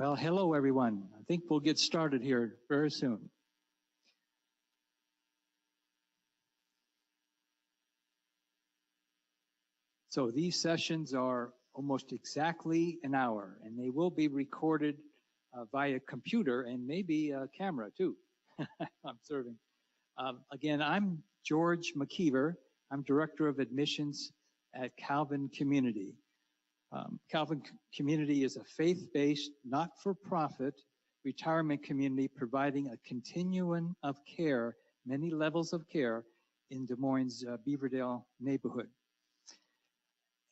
Well, hello everyone. I think we'll get started here very soon. So these sessions are almost exactly an hour, and they will be recorded via computer and maybe a camera too. I'm serving. Again, I'm George McKeever. I'm Director of Admissions at Calvin Community. Calvin Community is a faith-based, not-for-profit retirement community providing a continuum of care, many levels of care in Des Moines' Beaverdale neighborhood.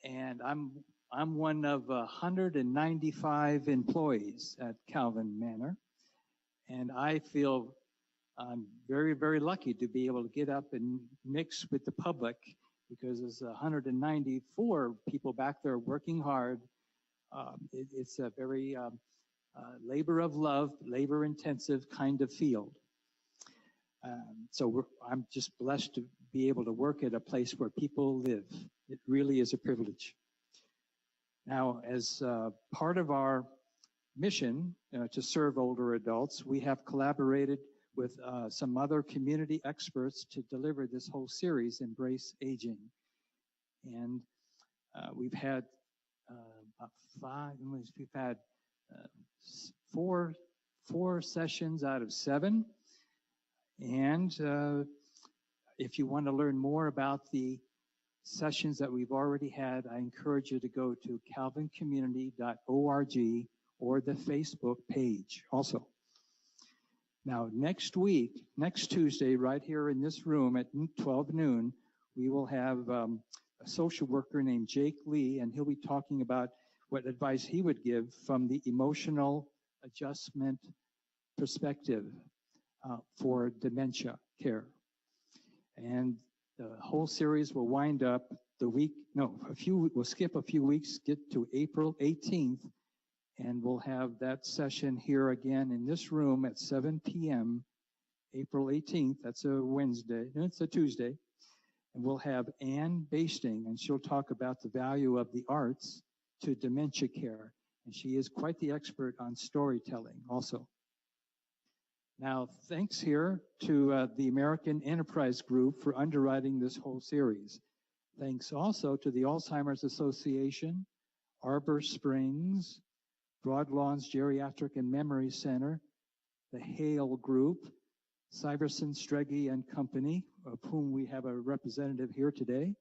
And I'm one of 195 employees at Calvin Manor, and I feel I'm very, very lucky to be able to get up and mix with the public, because there's 194 people back there working hard. It's a very labor of love, labor-intensive kind of field. So I'm just blessed to be able to work at a place where people live. It really is a privilege. Now, as part of our mission to serve older adults, we have collaborated with some other community experts to deliver this whole series, Embrace Aging. And we've had four sessions out of 7. And if you want to learn more about the sessions that we've already had, I encourage you to go to calvincommunity.org or the Facebook page also. Now, next week, next Tuesday, right here in this room at 12 noon, we will have a social worker named Jake Lee, and he'll be talking about what advice he would give from the emotional adjustment perspective for dementia care. And the whole series will wind up we'll skip a few weeks, get to April 18th, and we'll have that session here again in this room at 7 p.m., April 18th. That's a Wednesday. No, it's a Tuesday. And we'll have Ann Basting, and she'll talk about the value of the arts to dementia care. And she is quite the expert on storytelling also. Now, thanks here to the American Enterprise Group for underwriting this whole series. Thanks also to the Alzheimer's Association, Arbor Springs, Broadlawns Geriatric and Memory Center, the Hale Group, Syverson Strege and Company, of whom we have a representative here today,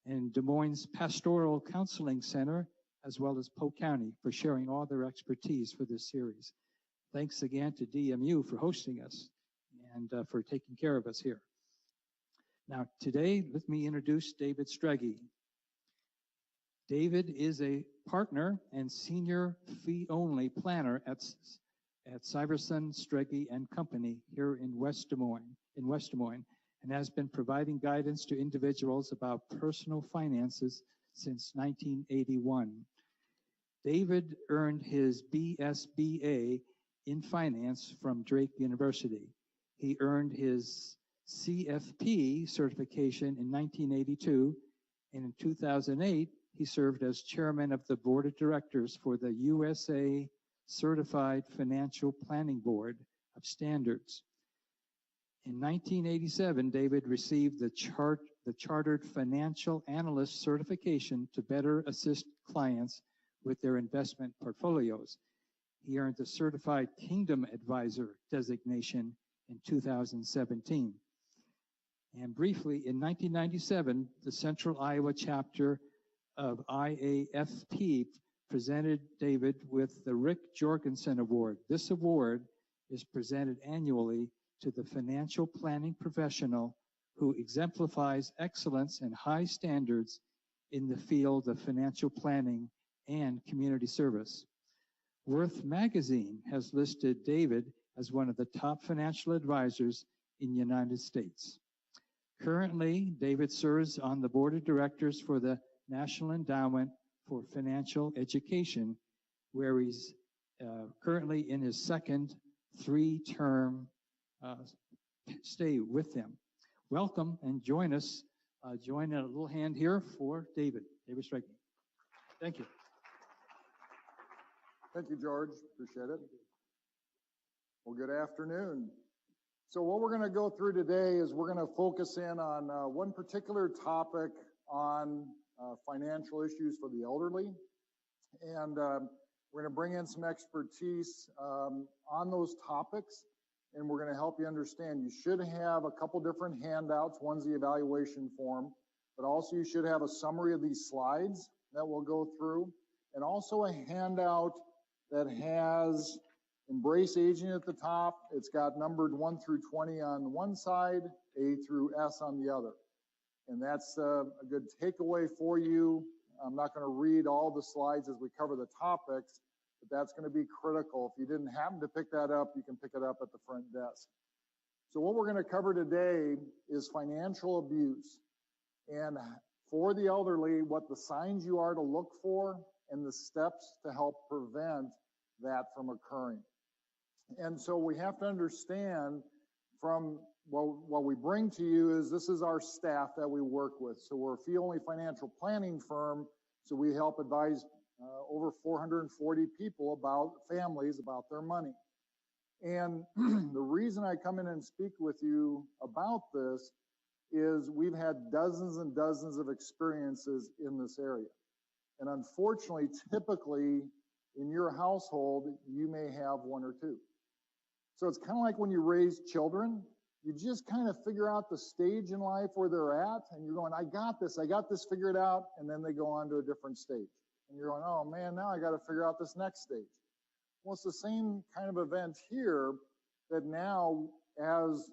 and Des Moines Pastoral Counseling Center, as well as Polk County, for sharing all their expertise for this series. Thanks again to DMU for hosting us and for taking care of us here. Now, today, let me introduce David Strege. David is a partner and senior fee-only planner at Syverson Strege and Company here in West Des Moines, and has been providing guidance to individuals about personal finances since 1981. David earned his BSBA in finance from Drake University. He earned his CFP certification in 1982, and in 2008, he served as chairman of the board of directors for the USA Certified Financial Planning Board of Standards. In 1987, David received the Chartered Financial Analyst certification to better assist clients with their investment portfolios. He earned the Certified Kingdom Advisor designation in 2017. And briefly, in 1997, the Central Iowa chapter of IAFP presented David with the Rick Jorgensen Award. This award is presented annually to the financial planning professional who exemplifies excellence and high standards in the field of financial planning and community service. Worth Magazine has listed David as one of the top financial advisors in the United States. Currently, David serves on the board of directors for the National Endowment for Financial Education, where he's currently in his second 3-term stay with them. Welcome and join us. Join a little hand here for David Strege. Thank you. Thank you, George. Appreciate it. Well, good afternoon. So what we're going to go through today is we're going to focus in on one particular topic on financial issues for the elderly. And we're going to bring in some expertise on those topics, and we're going to help you understand. You should have a couple different handouts. One's the evaluation form, but also you should have a summary of these slides that we'll go through, and also a handout that has Embrace Aging at the top. It's got numbered 1 through 20 on one side, A through S on the other. And that's a good takeaway for you. I'm not going to read all the slides as we cover the topics, but that's going to be critical. If you didn't happen to pick that up, you can pick it up at the front desk. So what we're going to cover today is financial abuse. And for the elderly, what the signs you are to look for and the steps to help prevent that from occurring. And so we have to understand from what we bring to you is this is our staff that we work with. So we're a fee-only financial planning firm, so we help advise over 440 people families about their money. And the reason I come in and speak with you about this is we've had dozens and dozens of experiences in this area. And unfortunately, typically in your household, you may have one or two. So it's kind of like when you raise children, you just kind of figure out the stage in life where they're at, and you're going, I got this figured out, and then they go on to a different stage. And you're going, oh man, now I got to figure out this next stage. Well, it's the same kind of event here, that now as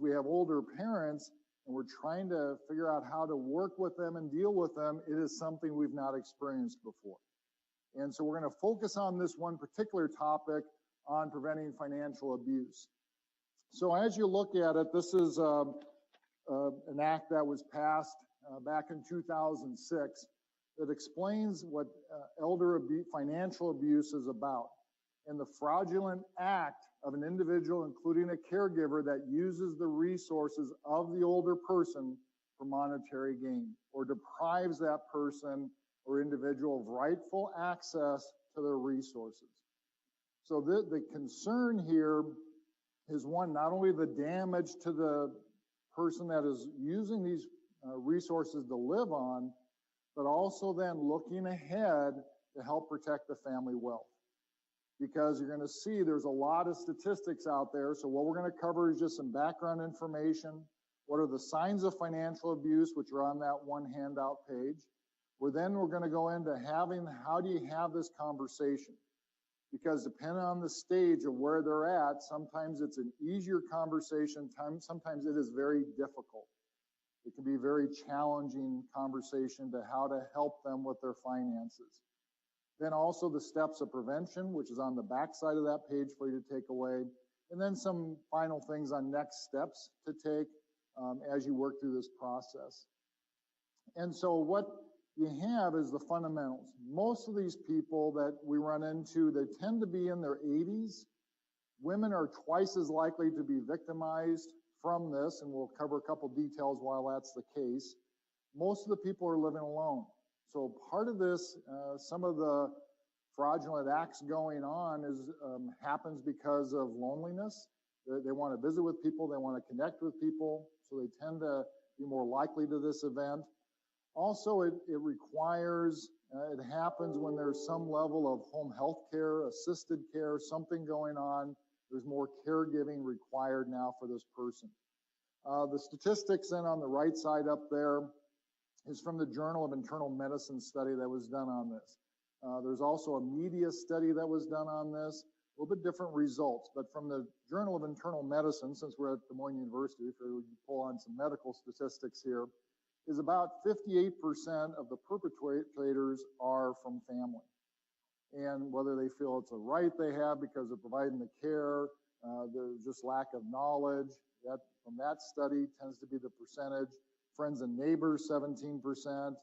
we have older parents, and we're trying to figure out how to work with them and deal with them, it is something we've not experienced before. And so we're going to focus on this one particular topic on preventing financial abuse. So as you look at it, this is an act that was passed back in 2006 that explains what financial abuse is about, and the fraudulent act of an individual, including a caregiver, that uses the resources of the older person for monetary gain, or deprives that person or individual of rightful access to their resources. So the concern here is, one, not only the damage to the person that is using these resources to live on, but also then looking ahead to help protect the family wealth. Because you're going to see there's a lot of statistics out there. So what we're going to cover is just some background information. What are the signs of financial abuse, which are on that one handout page. We're going to go into how do you have this conversation? Because depending on the stage of where they're at, sometimes it's an easier conversation, sometimes it is very difficult. It can be a very challenging conversation to how to help them with their finances. Then also the steps of prevention, which is on the back side of that page for you to take away. And then some final things on next steps to take as you work through this process. And so what you have is the fundamentals. Most of these people that we run into, they tend to be in their 80s. Women are twice as likely to be victimized from this, and we'll cover a couple details while that's the case. Most of the people are living alone. So part of this, some of the fraudulent acts going on happens because of loneliness. They want to visit with people, they want to connect with people, so they tend to be more likely to this event. Also, it happens when there's some level of home health care, assisted care, something going on. There's more caregiving required now for this person. The statistics then on the right side up there is from the Journal of Internal Medicine study that was done on this. There's also a media study that was done on this, a little bit different results, but from the Journal of Internal Medicine, since we're at Des Moines University, if we pull on some medical statistics here, is about 58% of the perpetrators are from family. And whether they feel it's a right they have because they're providing the care, there's just lack of knowledge, that from that study tends to be the percentage. Friends and neighbors, 17%,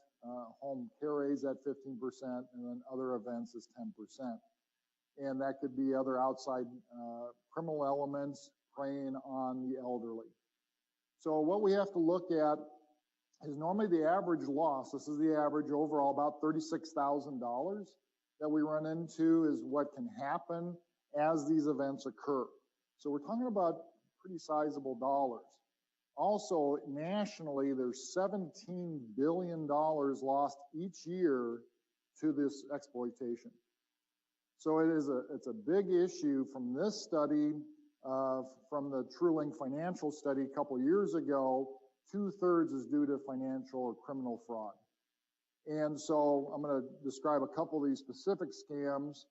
home care aides at 15%, and then other events is 10%. And that could be other outside criminal elements preying on the elderly. So what we have to look at is normally the average loss, this is the average overall, about $36,000. that we run into is what can happen as these events occur. So we're talking about pretty sizable dollars. Also, nationally, there's $17 billion lost each year to this exploitation. So it's a big issue. From this study, from the TrueLink financial study a couple years ago, 2/3 is due to financial or criminal fraud. And so I'm going to describe a couple of these specific scams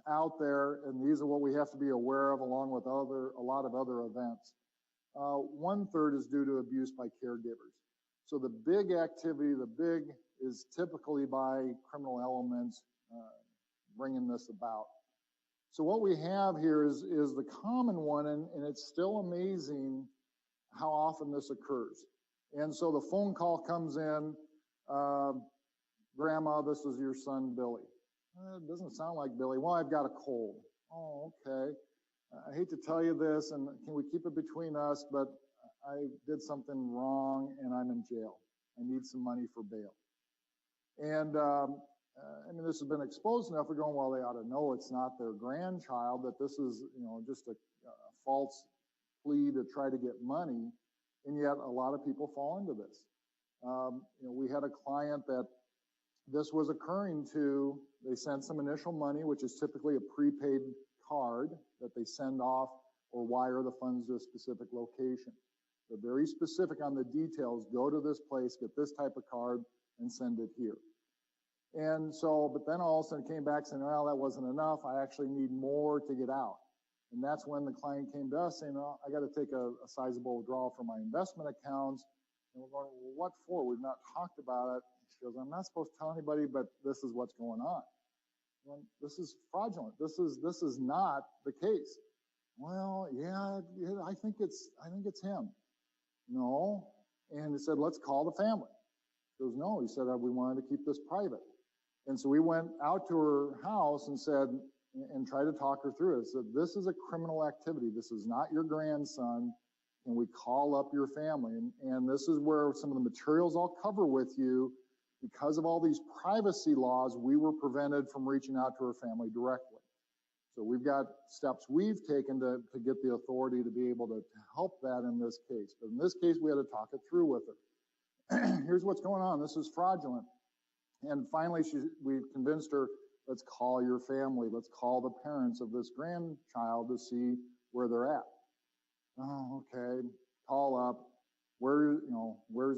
out there, and these are what we have to be aware of, along with a lot of other events. 1/3 is due to abuse by caregivers. So the big activity, is typically by criminal elements bringing this about. So what we have here is the common one, and it's still amazing how often this occurs. And so the phone call comes in, Grandma, this is your son, Billy. It doesn't sound like Billy. Well, I've got a cold. Oh, okay. I hate to tell you this, and can we keep it between us, but I did something wrong and I'm in jail. I need some money for bail. And I mean, this has been exposed enough. We're going, well, they ought to know it's not their grandchild, that this is, just a false plea to try to get money. And yet a lot of people fall into this. We had a client that this was occurring to. They sent some initial money, which is typically a prepaid card that they send off or wire the funds to a specific location. They're very specific on the details. Go to this place, get this type of card, and send it here. And so, but then all of a sudden came back saying, well, that wasn't enough. I actually need more to get out. And that's when the client came to us saying, oh, I got to take a sizable withdrawal from my investment accounts. And we're going, well, what for? We've not talked about it. She goes, I'm not supposed to tell anybody, but this is what's going on. Well, this is fraudulent. This is not the case. Well, yeah, I think it's him. No. And he said, let's call the family. He goes, no. He said, we wanted to keep this private. And so we went out to her house and said, and tried to talk her through it. Said, this is a criminal activity. This is not your grandson. And we call up your family. And this is where some of the materials I'll cover with you, because of all these privacy laws, we were prevented from reaching out to her family directly. So we've got steps we've taken to get the authority to be able to help that in this case. But in this case, we had to talk it through with her. Here's what's going on. This is fraudulent. And finally, we convinced her, let's call your family. Let's call the parents of this grandchild to see where they're at. Oh, okay. Call up. Where's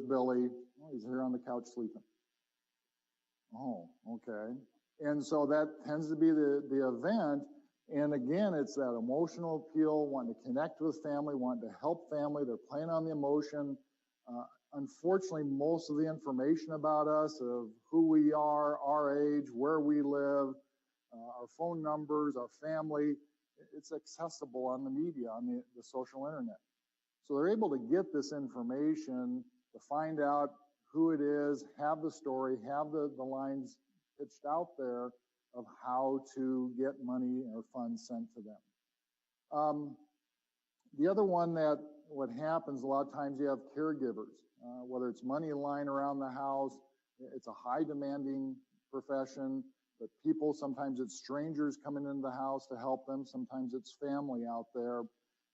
Billy? Oh, he's here on the couch sleeping. Oh, okay. And so that tends to be the event. And again, it's that emotional appeal, wanting to connect with family, wanting to help family. They're playing on the emotion. Unfortunately, most of the information about us, of who we are, our age, where we live, our phone numbers, our family, it's accessible on the media, on the social internet. So they're able to get this information to find out who it is, have the story, have the lines pitched out there of how to get money or funds sent to them. The other one that what happens a lot of times, you have caregivers, whether it's money lying around the house. It's a high demanding profession, but people, sometimes it's strangers coming into the house to help them. Sometimes it's family out there.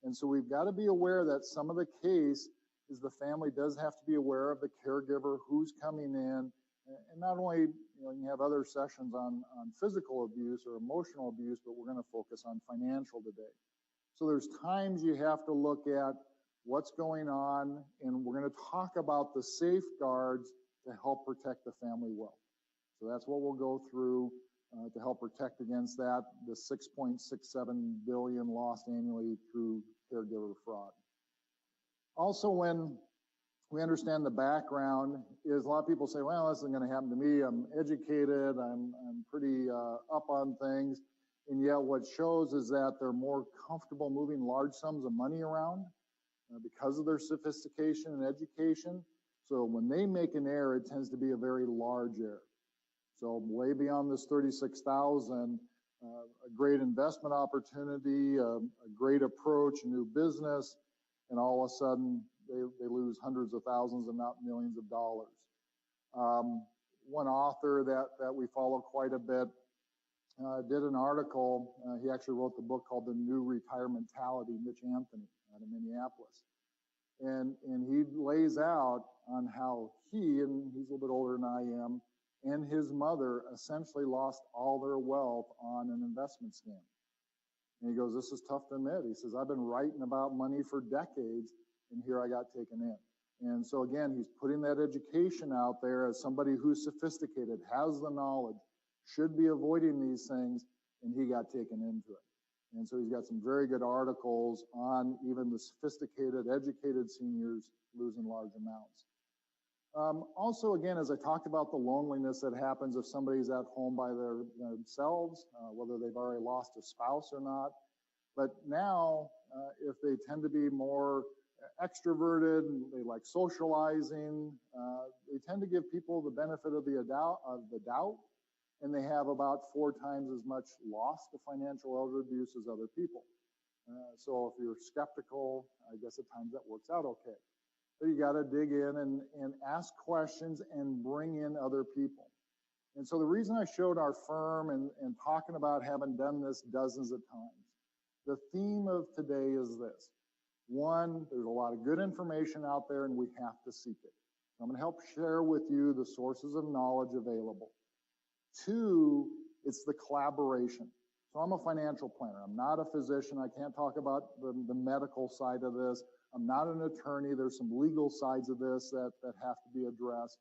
And so we've got to be aware that some of the case is the family does have to be aware of the caregiver, who's coming in. And not only, you have other sessions on physical abuse or emotional abuse, but we're going to focus on financial today. So there's times you have to look at what's going on, and we're going to talk about the safeguards to help protect the family wealth. So that's what we'll go through to help protect against that, the $6.67 billion lost annually through caregiver fraud. Also, when we understand the background, is a lot of people say, well, this isn't going to happen to me. I'm educated. I'm pretty up on things. And yet what shows is that they're more comfortable moving large sums of money around because of their sophistication and education. So when they make an error, it tends to be a very large error. So way beyond this 36,000, a great investment opportunity, a great approach, a new business, and all of a sudden they lose hundreds of thousands and not millions of dollars. One author that we follow quite a bit did an article. He actually wrote the book called The New Retirementality, Mitch Anthony out of Minneapolis. And he lays out on how he, and he's a little bit older than I am, and his mother essentially lost all their wealth on an investment scam. And he goes, this is tough to admit. He says, I've been writing about money for decades, and here I got taken in. And so again, he's putting that education out there as somebody who's sophisticated, has the knowledge, should be avoiding these things, and he got taken into it. And so he's got some very good articles on even the sophisticated, educated seniors losing large amounts. Also, again, as I talked about the loneliness that happens if somebody's at home by themselves, whether they've already lost a spouse or not. But now, if they tend to be more extroverted and they like socializing, they tend to give people the benefit of the doubt, and they have about 4 times as much loss to financial elder abuse as other people. So if you're skeptical, I guess at times that works out okay. But you got to dig in and ask questions and bring in other people. And so the reason I showed our firm and talking about having done this dozens of times, the theme of today is this. One, there's a lot of good information out there and we have to seek it. I'm going to help share with you the sources of knowledge available. 2, it's the collaboration. So I'm a financial planner. I'm not a physician. I can't talk about the medical side of this. I'm not an attorney. There's some legal sides of this that have to be addressed.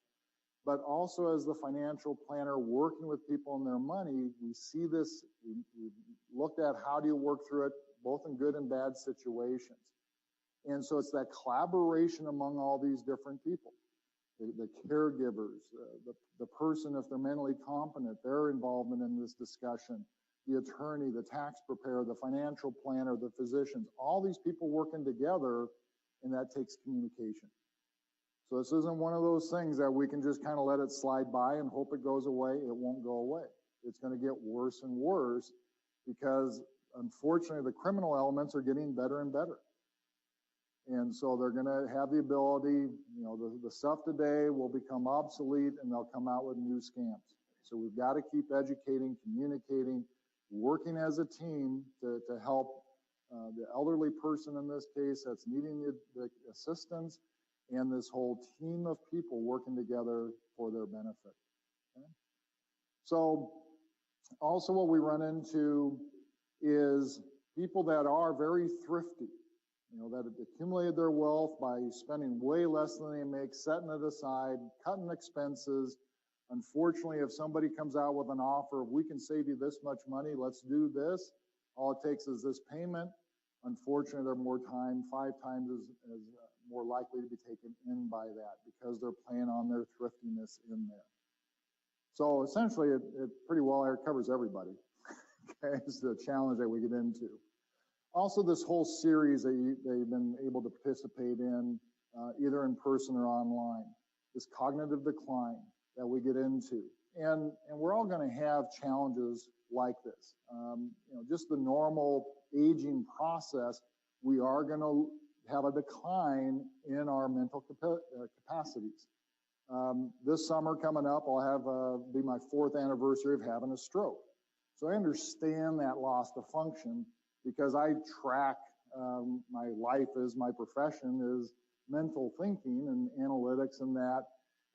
But also as the financial planner working with people and their money, we see this, we looked at how do you work through it, both in good and bad situations. And so it's that collaboration among all these different people. The caregivers, the person, if they're mentally competent, their involvement in this discussion, the attorney, the tax preparer, the financial planner, the physicians, all these people working together, and that takes communication. So this isn't one of those things that we can just kind of let it slide by and hope it goes away. It won't go away. It's going to get worse and worse because, unfortunately, the criminal elements are getting better and better. And so they're going to have the ability, you know, the stuff today will become obsolete and they'll come out with new scams. So we've got to keep educating, communicating, working as a team to help the elderly person in this case that's needing the assistance and this whole team of people working together for their benefit. Okay? So also what we run into is people that are very thrifty. You know, that have accumulated their wealth by spending way less than they make, setting it aside, cutting expenses. Unfortunately, if somebody comes out with an offer, we can save you this much money, let's do this. All it takes is this payment. Unfortunately, they're 5 times as more likely to be taken in by that because they're playing on their thriftiness in there. So essentially, it pretty well covers everybody. Okay, it's the challenge that we get into. Also, this whole series that you've been able to participate in, either in person or online, this cognitive decline that we get into. And we're all going to have challenges like this. You know, just the normal aging process, we are going to have a decline in our mental capacities. This summer coming up, I'll have be my 4th anniversary of having a stroke. So I understand that loss of function because I track my life as my profession is mental thinking and analytics and that.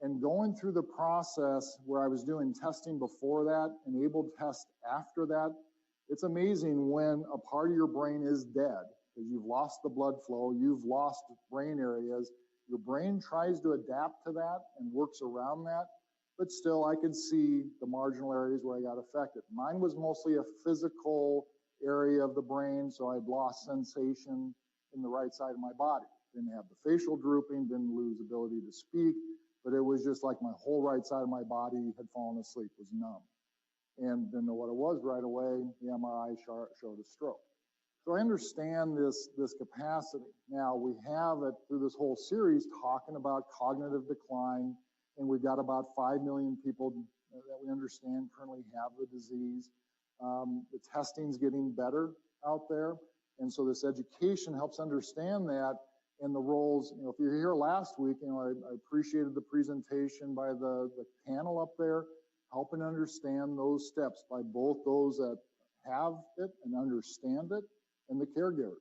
And going through the process where I was doing testing before that, enabled test after that, it's amazing when a part of your brain is dead because you've lost the blood flow, you've lost brain areas. Your brain tries to adapt to that and works around that, but still I could see the marginal areas where I got affected. Mine was mostly a physical area of the brain, so I'd lost sensation in the right side of my body. Didn't have the facial drooping, didn't lose ability to speak, but it was just like my whole right side of my body had fallen asleep, was numb. And didn't know what it was right away. The MRI showed a stroke. So I understand this capacity. Now we have it through this whole series talking about cognitive decline, and we've got about 5 million people that we understand currently have the disease. The testing's getting better out there, and so this education helps understand that and the roles. You know, if you're here last week, you know, I appreciated the presentation by the panel up there, helping understand those steps by both those that have it and understand it and the caregivers.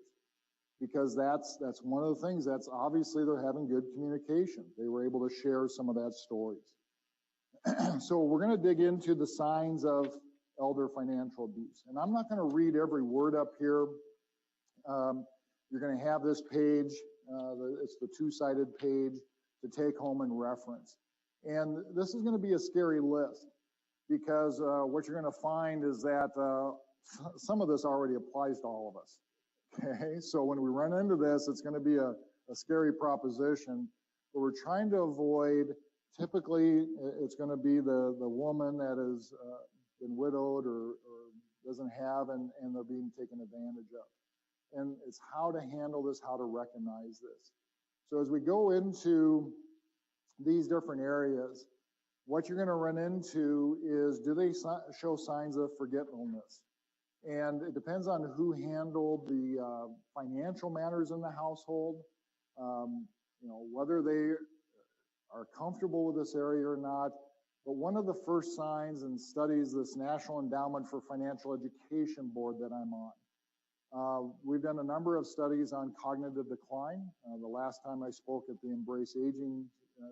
Because that's one of the things, that's obviously they're having good communication. They were able to share some of that stories. So we're going to dig into the signs of elder financial abuse. And I'm not going to read every word up here. You're going to have this page, it's the two-sided page to take home and reference. And this is going to be a scary list because what you're going to find is that some of this already applies to all of us. Okay, so when we run into this, it's going to be a scary proposition, but we're trying to avoid, typically it's going to be the woman that has been widowed or doesn't have and they're being taken advantage of. And it's how to handle this, how to recognize this. So as we go into these different areas, what you're going to run into is, do they show signs of forgetfulness? And it depends on who handled the financial matters in the household, whether they are comfortable with this area or not. But one of the first signs and studies this National Endowment for Financial Education board that I'm on. We've done a number of studies on cognitive decline. The last time I spoke at the Embrace Aging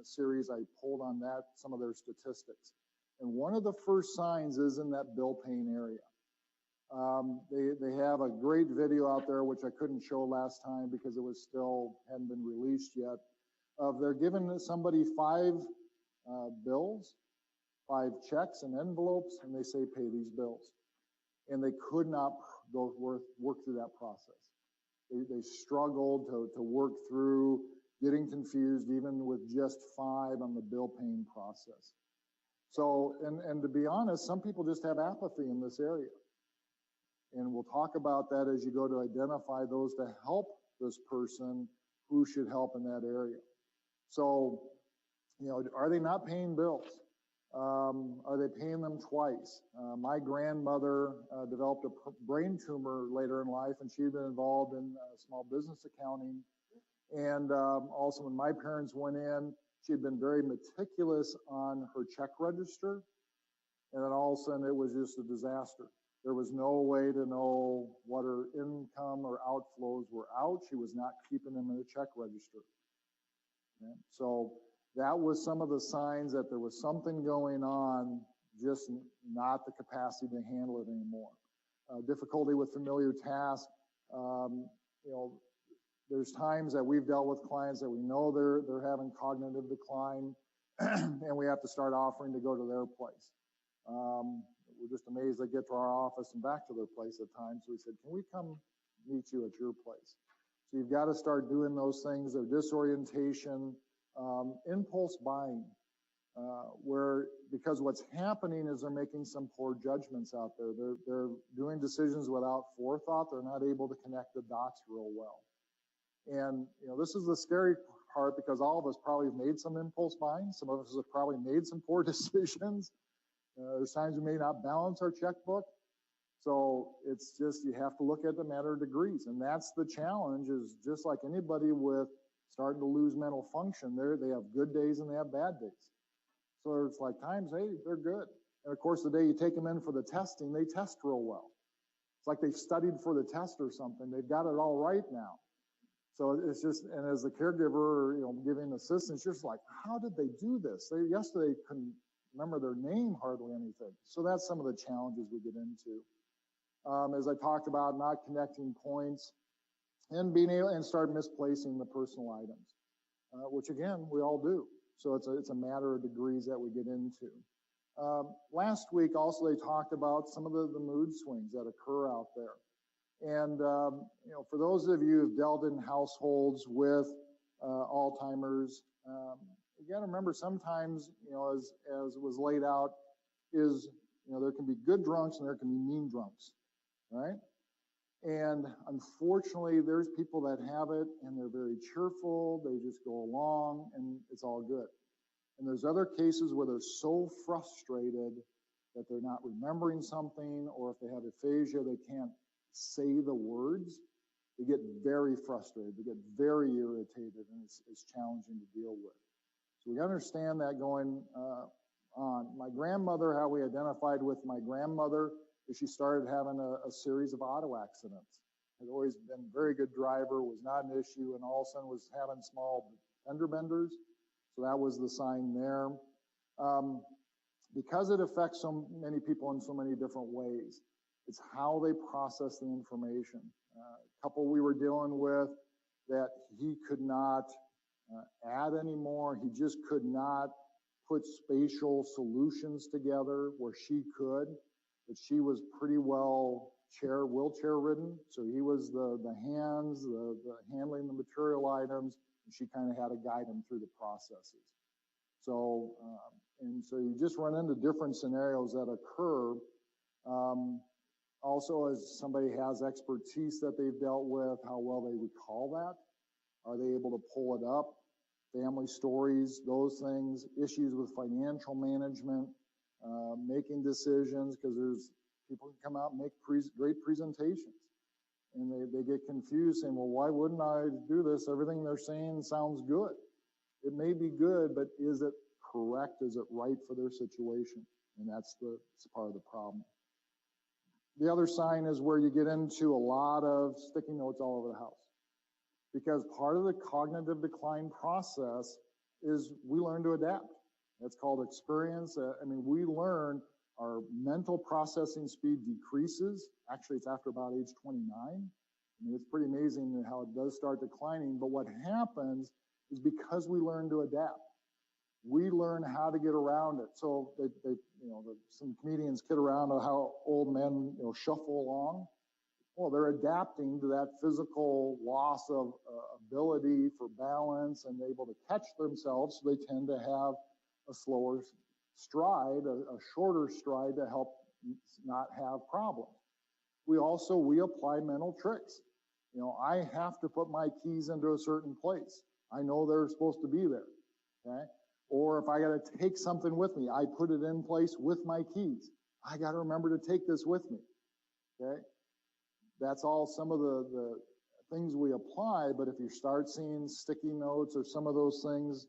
series, I pulled on that, some of their statistics. And one of the first signs is in that bill paying area. They have a great video out there, which I couldn't show last time because it was hadn't been released yet, of they're giving somebody 5 bills, 5 checks and envelopes, and they say, pay these bills. And they could not work through that process. They struggled to work through getting confused even with just 5 on the bill paying process. So, and to be honest, some people just have apathy in this area. And we'll talk about that as you go to identify those to help this person who should help in that area. So, are they not paying bills? Are they paying them twice? My grandmother developed a brain tumor later in life, and she'd been involved in small business accounting. And also when my parents went in, she'd been very meticulous on her check register. And then all of a sudden it was just a disaster. There was no way to know what her income or outflows were out. She was not keeping them in the check register. Okay? So that was some of the signs that there was something going on, just not the capacity to handle it anymore. Difficulty with familiar tasks. There's times that we've dealt with clients that we know they're having cognitive decline, and we have to start offering to go to their place. We're just amazed they get to our office and back to their place at times. So we said, can we come meet you at your place? So you've got to start doing those things. Their disorientation, impulse buying, because what's happening is they're making some poor judgments out there. They're doing decisions without forethought. They're not able to connect the dots real well. And this is the scary part because all of us probably have made some impulse buying. Some of us have probably made some poor decisions. There's times we may not balance our checkbook. So it's just, you have to look at the matter of degrees. And that's the challenge, is just like anybody with starting to lose mental function, they have good days and they have bad days. So it's like times, hey, they're good. And of course, the day you take them in for the testing, they test real well. It's like they've studied for the test or something. They've got it all right now. So it's just, and as a caregiver, giving assistance, you're just like, how did they do this? Yesterday couldn't remember their name, hardly anything. So that's some of the challenges we get into. As I talked about, not connecting points and being able and start misplacing the personal items, which again, we all do. So it's a matter of degrees that we get into. Last week also, they talked about some of the mood swings that occur out there. And, for those of you who've dealt in households with Alzheimer's, you got to remember sometimes, as was laid out, is, there can be good drunks and there can be mean drunks, right? And unfortunately, there's people that have it and they're very cheerful. They just go along and it's all good. And there's other cases where they're so frustrated that they're not remembering something, or if they have aphasia, they can't say the words. They get very frustrated. They get very irritated, and it's challenging to deal with. So we understand that going, on. My grandmother, how we identified with my grandmother is she started having a series of auto accidents. Had always been a very good driver, was not an issue, and all of a sudden was having small fender benders. So that was the sign there. Because it affects so many people in so many different ways, it's how they process the information. A couple we were dealing with that he could not add anymore. He just could not put spatial solutions together where she could, but she was pretty well wheelchair ridden. So he was the hands, the handling the material items, and she kind of had to guide him through the processes. So, and so you just run into different scenarios that occur. Also, as somebody has expertise that they've dealt with, how well they recall that. Are they able to pull it up? Family stories, those things, issues with financial management, making decisions, because there's people who come out and make great presentations. And they get confused saying, well, why wouldn't I do this? Everything they're saying sounds good. It may be good, but is it correct? Is it right for their situation? And that's part of the problem. The other sign is where you get into a lot of sticky notes all over the house. Because part of the cognitive decline process is we learn to adapt. That's called experience. We learn our mental processing speed decreases. Actually, it's after about age 29. It's pretty amazing how it does start declining. But what happens is because we learn to adapt, we learn how to get around it. So some comedians kid around how old men shuffle along. Well, they're adapting to that physical loss of ability for balance and able to catch themselves. So they tend to have a slower stride, a shorter stride to help not have problems. We apply mental tricks. I have to put my keys into a certain place. I know they're supposed to be there. Okay. Or if I got to take something with me, I put it in place with my keys. I got to remember to take this with me. Okay. That's all some of the things we apply, but if you start seeing sticky notes or some of those things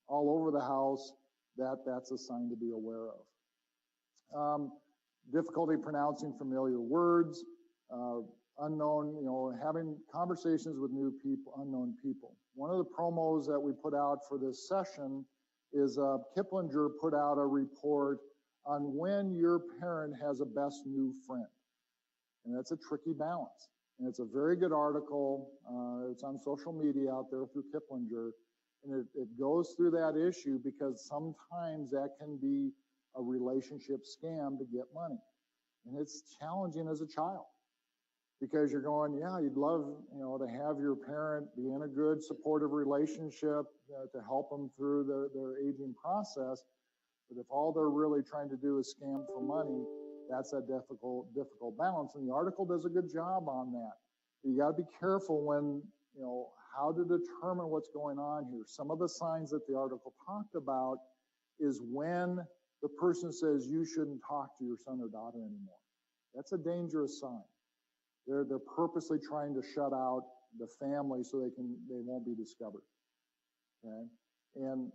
all over the house, that's a sign to be aware of. Difficulty pronouncing familiar words, unknown, having conversations with new people, unknown people. One of the promos that we put out for this session is Kiplinger put out a report on when your parent has a best new friend. And that's a tricky balance. And it's a very good article. It's on social media out there through Kiplinger. And it goes through that issue because sometimes that can be a relationship scam to get money. And it's challenging as a child because you're going, yeah, you'd love, to have your parent be in a good supportive relationship to help them through their aging process. But if all they're really trying to do is scam for money, that's a difficult balance. And the article does a good job on that. You got to be careful when, how to determine what's going on here. Some of the signs that the article talked about is when the person says you shouldn't talk to your son or daughter anymore. That's a dangerous sign. They're purposely trying to shut out the family so they won't be discovered. Okay? And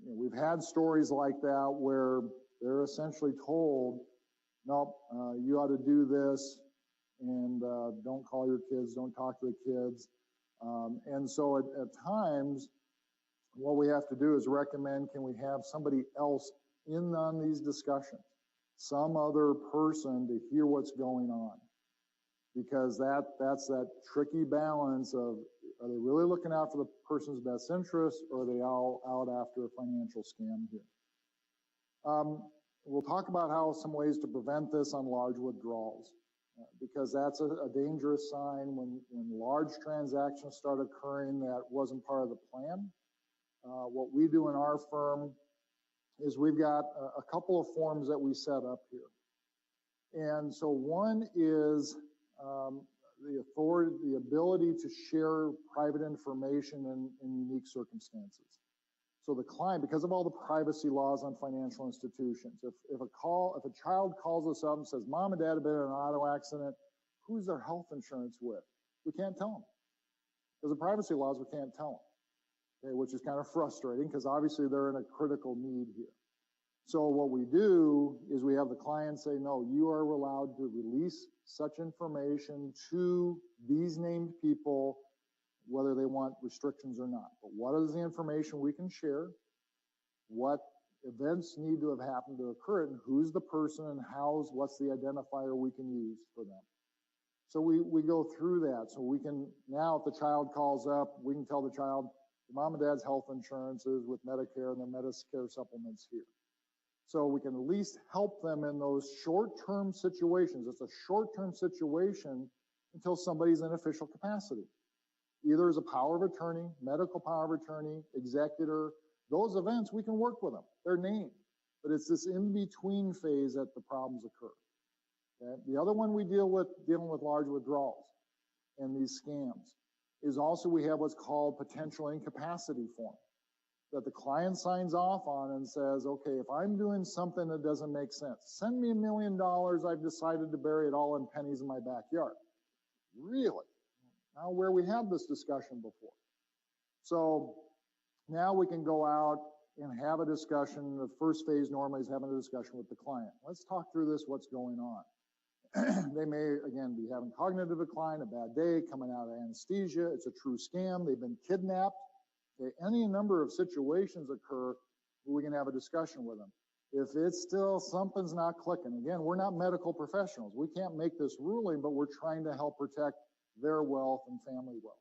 we've had stories like that where they're essentially told, nope, you ought to do this, and don't call your kids, don't talk to the kids. And so at times, what we have to do is recommend, can we have somebody else in on these discussions, some other person to hear what's going on? Because that's that tricky balance of, are they really looking out for the person's best interest, or are they all out after a financial scam here? We'll talk about some ways to prevent this on large withdrawals, because that's a dangerous sign when large transactions start occurring that wasn't part of the plan. What we do in our firm is we've got a couple of forms that we set up here. And so one is the ability to share private information in unique circumstances. So the client, because of all the privacy laws on financial institutions, if a child calls us up and says, Mom and Dad have been in an auto accident, who's their health insurance with? We can't tell them. Because of privacy laws, we can't tell them. Okay, which is kind of frustrating because obviously they're in a critical need here. So what we do is we have the client say, no, you are allowed to release such information to these named people, whether they want restrictions or not. But what is the information we can share? What events need to have happened to occur, and who's the person, and what's the identifier we can use for them? So we go through that. So we can, now if the child calls up, we can tell the child, mom and dad's health insurance is with Medicare and their Medicare supplements here. So we can at least help them in those short-term situations. It's a short-term situation until somebody's in official capacity. Either as a power of attorney, medical power of attorney, executor. Those events, we can work with them. They're named. But it's this in-between phase that the problems occur. Okay? The other one we dealing with large withdrawals and these scams is also we have what's called potential incapacity form that the client signs off on and says, okay, if I'm doing something that doesn't make sense, send me $1 million, I've decided to bury it all in pennies in my backyard. Really? Now where we had this discussion before. So now we can go out and have a discussion. The first phase normally is having a discussion with the client. Let's talk through this, what's going on. They may, again, be having cognitive decline, a bad day, coming out of anesthesia. It's a true scam. They've been kidnapped. Okay, any number of situations occur where we can have a discussion with them. If it's still something's not clicking, again, we're not medical professionals. We can't make this ruling, but we're trying to help protect their wealth and family wealth.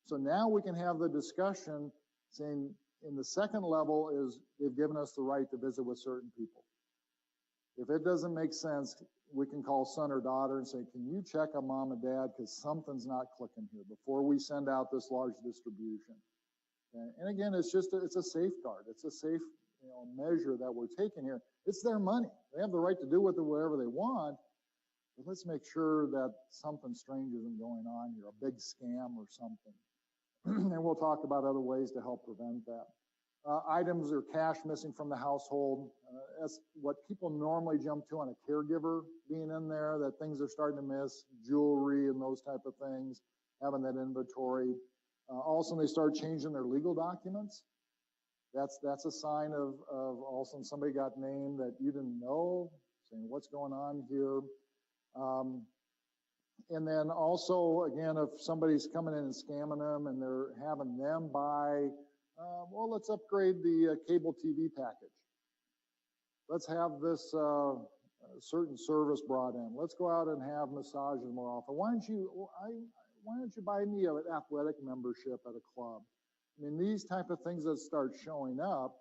So now we can have the discussion saying in the second level is they've given us the right to visit with certain people. If it doesn't make sense, we can call son or daughter and say, can you check on mom and dad because something's not clicking here before we send out this large distribution. Okay? And again, it's a safeguard. It's a safe measure that we're taking here. It's their money. They have the right to do with it whatever they want. But let's make sure that something strange isn't going on here, a big scam or something. And we'll talk about other ways to help prevent that. Items or cash missing from the household. That's what people normally jump to on a caregiver being in there, that things are starting to miss, jewelry and those type of things, having that inventory. Also, they start changing their legal documents. That's a sign of also somebody got named that you didn't know, saying what's going on here. And then also, again, if somebody's coming in and scamming them and they're having them buy, well, let's upgrade the cable TV package. Let's have this certain service brought in. Let's go out and have massages more often. Why don't you buy me an athletic membership at a club? I mean, these type of things that start showing up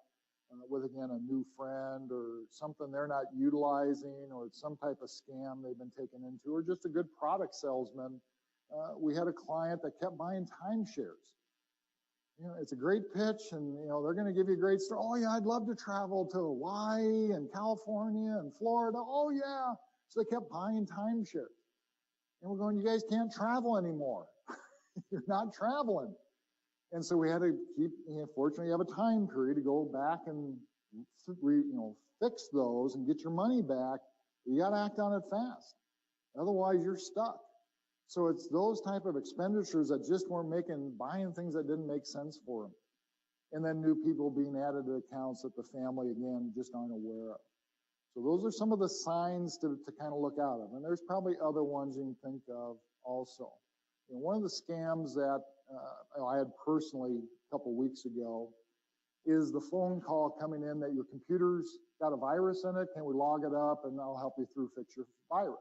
with, again, a new friend or something they're not utilizing or some type of scam they've been taken into or just a good product salesman. We had a client that kept buying timeshares. It's a great pitch and, they're going to give you a great story. Oh, yeah, I'd love to travel to Hawaii and California and Florida. Oh, yeah. So they kept buying timeshares. And we're going, you guys can't travel anymore. You're not traveling. And so we had to keep, fortunately, you have a time period to go back and, fix those and get your money back. You got to act on it fast. Otherwise, you're stuck. So it's those type of expenditures that just weren't buying things that didn't make sense for them. And then new people being added to accounts that the family, again, just aren't aware of. So those are some of the signs to kind of look out of. And there's probably other ones you can think of also. One of the scams that I had personally a couple weeks ago is the phone call coming in that your computer's got a virus in it. Can we log it up and I'll help you fix your virus?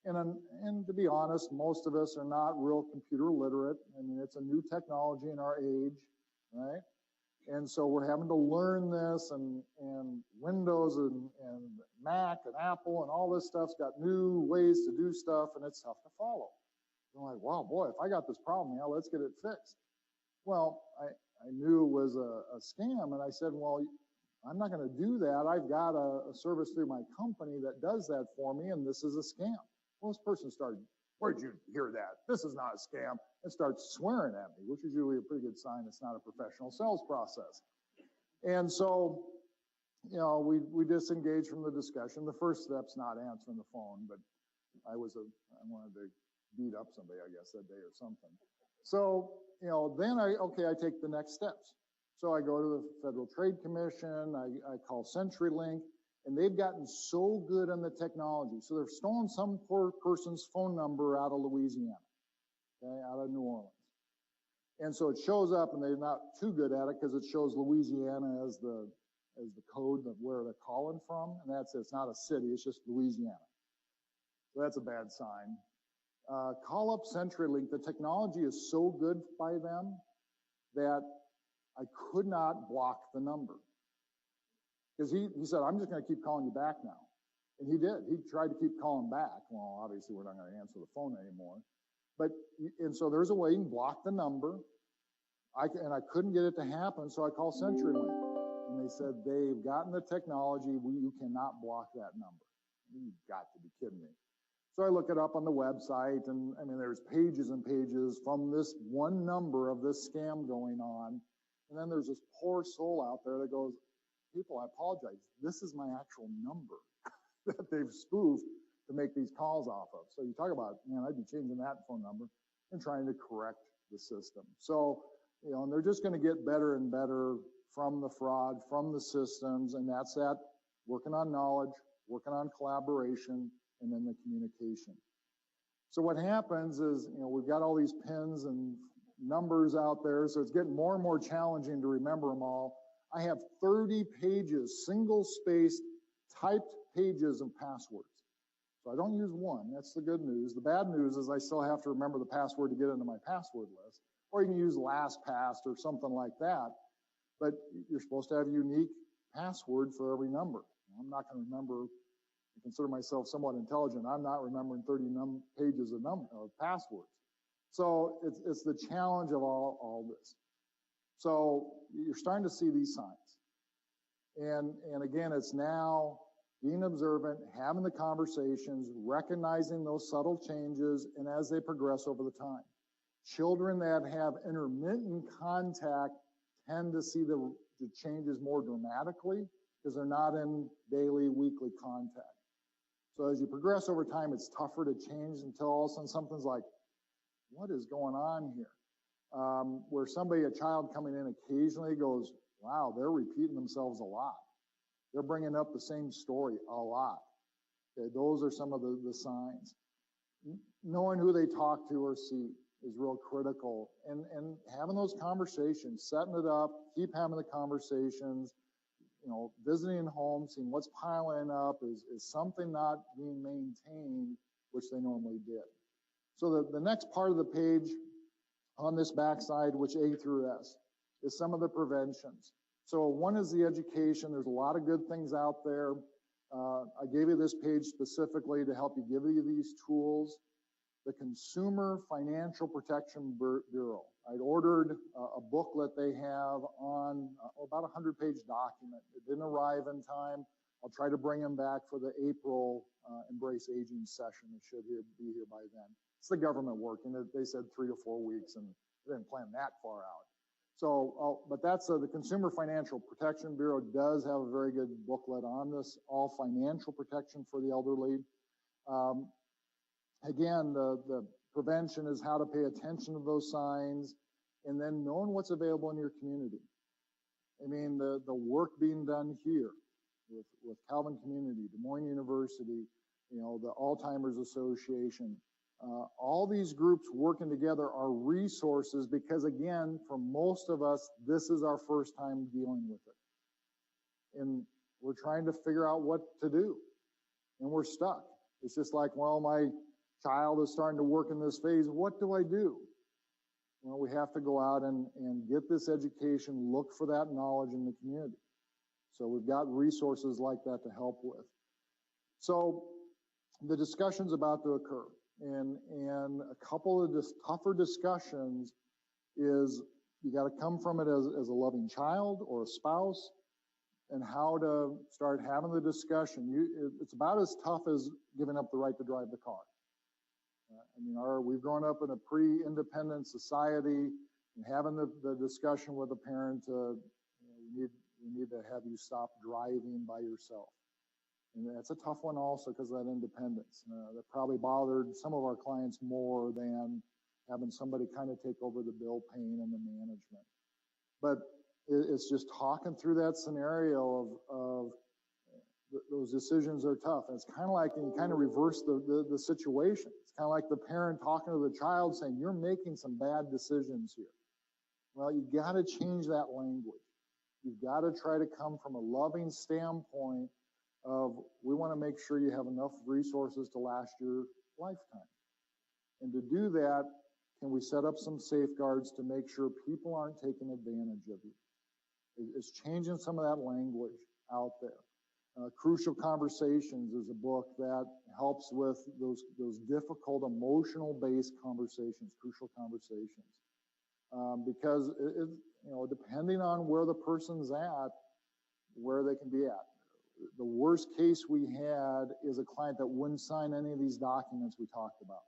And to be honest, most of us are not real computer literate. I mean, it's a new technology in our age, right? And so we're having to learn this and Windows and Mac and Apple and all this stuff's got new ways to do stuff and it's tough to follow. I'm like, wow, boy, if I got this problem, let's get it fixed. Well, I knew it was a scam and I said, well, I'm not going to do that. I've got a service through my company that does that for me and this is a scam. Well, this person started, where'd you hear that? This is not a scam. And starts swearing at me, which is usually a pretty good sign it's not a professional sales process. And so, we disengaged from the discussion. The first step's not answering the phone, but I wanted to beat up somebody, I guess, that day or something. So, then I take the next steps. So I go to the Federal Trade Commission, I call CenturyLink, and they've gotten so good on the technology. So they've stolen some poor person's phone number out of Louisiana, okay, out of New Orleans. And so it shows up, and they're not too good at it because it shows Louisiana as the code of where they're calling from, and it's not a city, it's just Louisiana. So that's a bad sign. Call up CenturyLink. The technology is so good by them that I could not block the number. Because he said, I'm just going to keep calling you back now. And he did. He tried to keep calling back. Well, obviously, we're not going to answer the phone anymore. And so there's a way you can block the number. And I couldn't get it to happen, so I called CenturyLink. And they said, they've gotten the technology. You cannot block that number. You've got to be kidding me. So I look it up on the website, and I mean, there's pages and pages from this one number of this scam going on. And then there's this poor soul out there that goes, people, I apologize. This is my actual number that they've spoofed to make these calls off of. So you talk about, man, I'd be changing that phone number and trying to correct the system. So, you know, and they're just going to get better and better from the fraud, from the systems, and that's that working on knowledge, working on collaboration, and then the communication. So what happens is, you know, we've got all these pins and numbers out there, so it's getting more and more challenging to remember them all. I have 30 pages, single-spaced, typed pages of passwords. So I don't use one. That's the good news. The bad news is I still have to remember the password to get into my password list. Or you can use LastPass or something like that. But you're supposed to have a unique password for every number. I'm not going to remember. I consider myself somewhat intelligent. I'm not remembering 30 pages of passwords. So it's the challenge of all this. So you're starting to see these signs. And again, it's now being observant, having the conversations, recognizing those subtle changes, and as they progress over the time. Children that have intermittent contact tend to see the changes more dramatically because they're not in daily, weekly contact. So as you progress over time, it's tougher to change until all of a sudden something's like, what is going on here? Where a child coming in occasionally goes, wow, they're repeating themselves a lot. They're bringing up the same story a lot. Okay, those are some of the signs. Knowing who they talk to or see is real critical. And having those conversations, setting it up, keep having the conversations, you know, visiting homes, seeing what's piling up, is something not being maintained, which they normally did. So the next part of the page on this backside, which A through S, is some of the preventions. So one is the education. There's a lot of good things out there. I gave you this page specifically to help you give you these tools. The Consumer Financial Protection Bureau. I'd ordered a booklet they have on about a 100-page document. It didn't arrive in time. I'll try to bring them back for the April Embrace Aging session. It should be here by then. It's the government working. They said 3 to 4 weeks, and they didn't plan that far out. So, but that's the Consumer Financial Protection Bureau does have a very good booklet on this, all financial protection for the elderly. Again, the prevention is how to pay attention to those signs, and then knowing what's available in your community. I mean, the work being done here with Calvin Community, Des Moines University, you know, the Alzheimer's Association, all these groups working together are resources because, again, for most of us, this is our first time dealing with it. And we're trying to figure out what to do, and we're stuck. It's just like, well, my child is starting to work in this phase. What do I do? Well, we have to go out and get this education, look for that knowledge in the community. So we've got resources like that to help with. So the discussion's about to occur. And a couple of tougher discussions is you got to come from it as a loving child or a spouse, and how to start having the discussion. It's about as tough as giving up the right to drive the car. I mean, we've grown up in a pre-independent society, and having the discussion with a parent, we need to have you stop driving by yourself. And that's a tough one also because of that independence. That probably bothered some of our clients more than having somebody kind of take over the bill paying and the management. But It's just talking through that scenario of those decisions are tough. And it's kind of like, and you kind of reverse the situation. It's kind of like the parent talking to the child saying, you're making some bad decisions here. Well, you got to change that language. You've got to try to come from a loving standpoint of, we want to make sure you have enough resources to last your lifetime. And to do that, can we set up some safeguards to make sure people aren't taking advantage of you? It's changing some of that language out there. Crucial Conversations is a book that helps with those difficult emotional-based conversations, crucial conversations. Because depending on where the person's at, where they can be at. The worst case we had is a client that wouldn't sign any of these documents we talked about.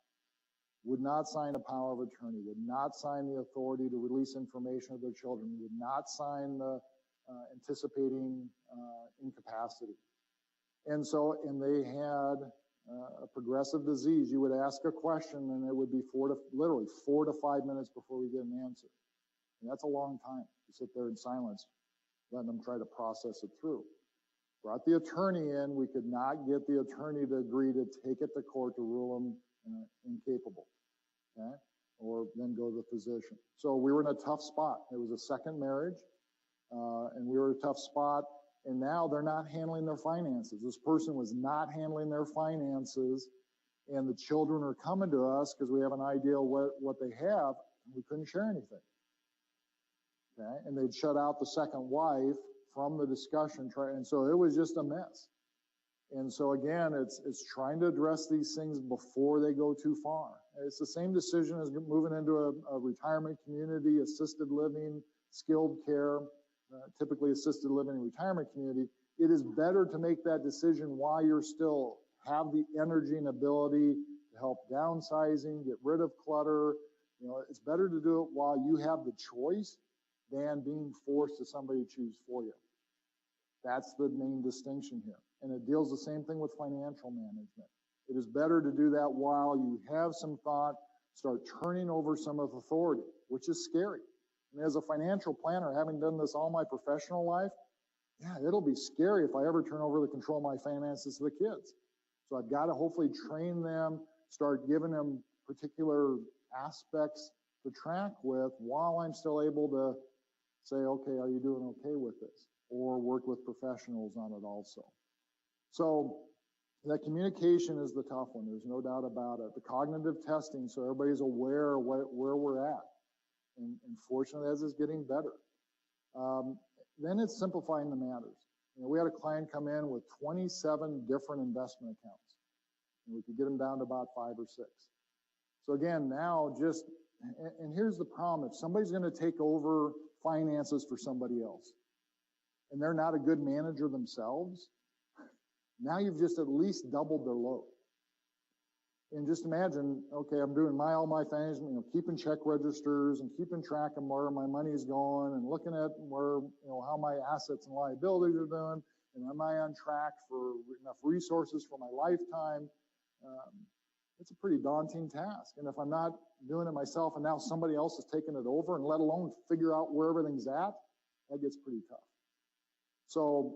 Would not sign a power of attorney, would not sign the authority to release information of their children, would not sign the anticipating incapacity. And they had a progressive disease. You would ask a question and it would be literally 4 to 5 minutes before we get an answer. And that's a long time to sit there in silence, letting them try to process it through. Brought the attorney in, we could not get the attorney to agree to take it to court to rule him incapable, okay? Or then go to the physician. So we were in a tough spot. It was a second marriage, and we were in a tough spot, and now they're not handling their finances. This person was not handling their finances, and the children are coming to us because we have an idea what they have, and we couldn't share anything. Okay? And they'd shut out the second wife from the discussion, and so it was just a mess. And so again, it's trying to address these things before they go too far. It's the same decision as moving into a retirement community, assisted living, skilled care, typically assisted living and retirement community. It is better to make that decision while you're still have the energy and ability to help downsizing, get rid of clutter. It's better to do it while you have the choice than being forced to somebody to choose for you. That's the main distinction here. And it deals the same thing with financial management. It is better to do that while you have some thought, start turning over some of authority, which is scary. And as a financial planner, having done this all my professional life, yeah, it'll be scary if I ever turn over the control of my finances to the kids. So I've got to hopefully train them, start giving them particular aspects to track with while I'm still able to say, okay, are you doing okay with this? Or work with professionals on it also. So that communication is the tough one. There's no doubt about it. The cognitive testing, so everybody's aware of where we're at. And fortunately, as it's getting better. Then it's simplifying the matters. We had a client come in with 27 different investment accounts. And we could get them down to about 5 or 6. So again, now and here's the problem. If somebody's going to take over finances for somebody else, and they're not a good manager themselves, now you've just at least doubled their load. And just imagine, okay, I'm doing all my things, keeping check registers and keeping track of where my money's going and looking at where, how my assets and liabilities are doing, and am I on track for enough resources for my lifetime? It's a pretty daunting task. And if I'm not doing it myself and now somebody else is taking it over, and let alone figure out where everything's at, that gets pretty tough. So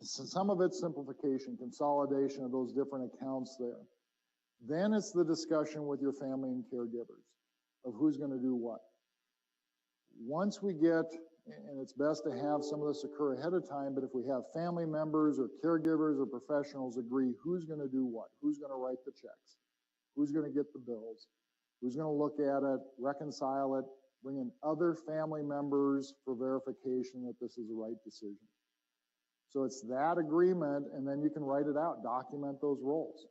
some of it's simplification, consolidation of those different accounts there. Then it's the discussion with your family and caregivers of who's going to do what. Once we get, and it's best to have some of this occur ahead of time, but if we have family members or caregivers or professionals agree who's going to do what, who's going to write the checks, who's going to get the bills, who's going to look at it, reconcile it, bring in other family members for verification that this is the right decision. So it's that agreement, and then you can write it out, document those roles.